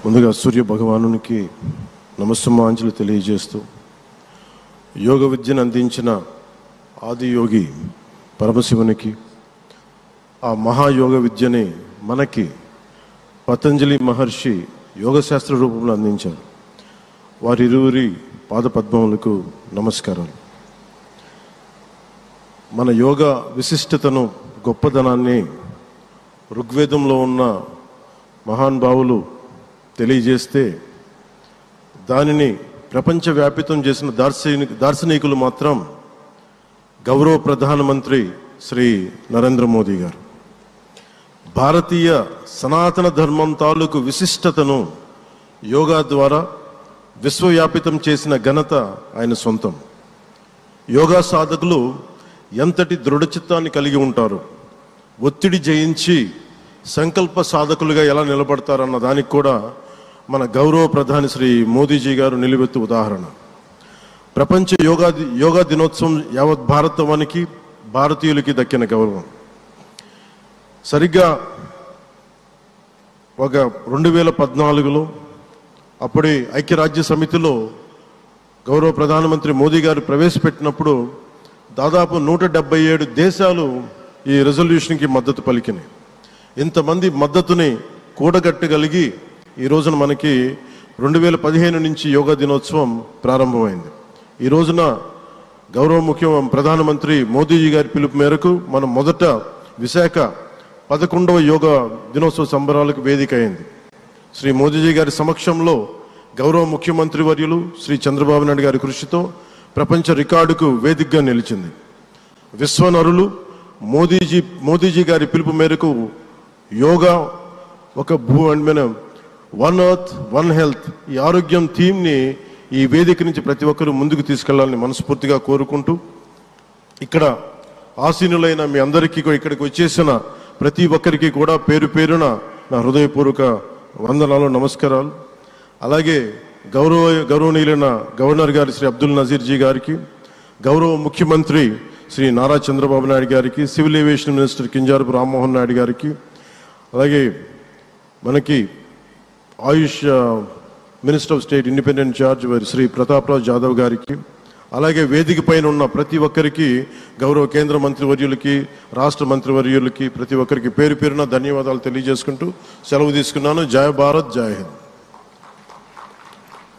ముందుగా సూర్య భగవానునికి నమస్సుమాంజలి తెలియజేస్తూ యోగ విద్యను అందించిన ఆది యోగి పరమశివునికి ఆ మహాయోగ విద్యని మనకి పతంజలి మహర్షి యోగశాస్త్ర రూపంలో అందించారు. వారిరువురి పాదపద్మములకు నమస్కారాలు. మన యోగ విశిష్టతను గొప్పదనాన్ని ఋగ్వేదంలో ఉన్న మహానుభావులు తెలియజేస్తే దానిని ప్రపంచవ్యాపితం చేసిన దార్శనికులు మాత్రం గౌరవ ప్రధానమంత్రి శ్రీ నరేంద్ర మోదీ గారు. భారతీయ సనాతన ధర్మం తాలూకు విశిష్టతను యోగా ద్వారా విశ్వవ్యాపితం చేసిన ఘనత ఆయన సొంతం. యోగా సాధకులు ఎంతటి దృఢచిత్తాన్ని కలిగి ఉంటారు, ఒత్తిడి జయించి సంకల్ప సాధకులుగా ఎలా నిలబడతారన్న దానికి కూడా మన గౌరవ ప్రధాని శ్రీ మోదీజీ గారు నిలువెత్తు ఉదాహరణ. ప్రపంచ యోగా దినోత్సవం యావత్ భారతవానికి భారతీయులకి దక్కిన గౌరవం. సరిగ్గా ఒక 2014లో అప్పుడే ఐక్యరాజ్య సమితిలో గౌరవ ప్రధానమంత్రి మోదీ గారు ప్రవేశపెట్టినప్పుడు దాదాపు 177 దేశాలు ఈ రెజల్యూషన్కి మద్దతు పలికినాయి. ఇంతమంది మద్దతుని కూడగట్టగలిగి ఈ రోజున మనకి 2015 నుంచి యోగా దినోత్సవం ప్రారంభమైంది. ఈ రోజున గౌరవ ప్రధానమంత్రి మోదీజీ గారి పిలుపు మేరకు మనం మొదట విశాఖ 11వ యోగా దినోత్సవ సంబరాలకు వేదిక అయింది. శ్రీ మోదీజీ గారి సమక్షంలో గౌరవ ముఖ్యమంత్రి వర్యులు శ్రీ చంద్రబాబు నాయుడు గారి కృషితో ప్రపంచ రికార్డుకు వేదికగా నిలిచింది. విశ్వనరులు మోదీజీ గారి పిలుపు మేరకు యోగా ఒక వన్ ఎర్త్ వన్ హెల్త్ ఈ ఆరోగ్యం థీమ్ని ఈ వేదిక నుంచి ప్రతి ఒక్కరూ ముందుకు తీసుకెళ్లాలని మనస్ఫూర్తిగా కోరుకుంటూ, ఇక్కడ ఆసీనులైన మీ అందరికీ ఇక్కడికి వచ్చేసిన ప్రతి ఒక్కరికి కూడా పేరు పేరున నా హృదయపూర్వక వందనాలు, నమస్కారాలు. అలాగే గౌరవనీయులైన గవర్నర్ గారి శ్రీ అబ్దుల్ నజీర్జీ గారికి, గౌరవ ముఖ్యమంత్రి శ్రీ నారా చంద్రబాబు నాయుడు గారికి, civil aviation minister Kinjarapu Rammohan Naidu గారికి, అలాగే మనకి AYUSH minister of state independent charge Shri Prataprao Jadhav గారికి, అలాగే వేదిక పైన ఉన్న ప్రతి ఒక్కరికి, గౌరవ కేంద్ర మంత్రివర్యులకి, రాష్ట్ర మంత్రివర్యులకి, ప్రతి ఒక్కరికి పేరు పేరున ధన్యవాదాలు తెలియజేసుకుంటూ సెలవు తీసుకున్నాను. జై భారత్, జై హింద్.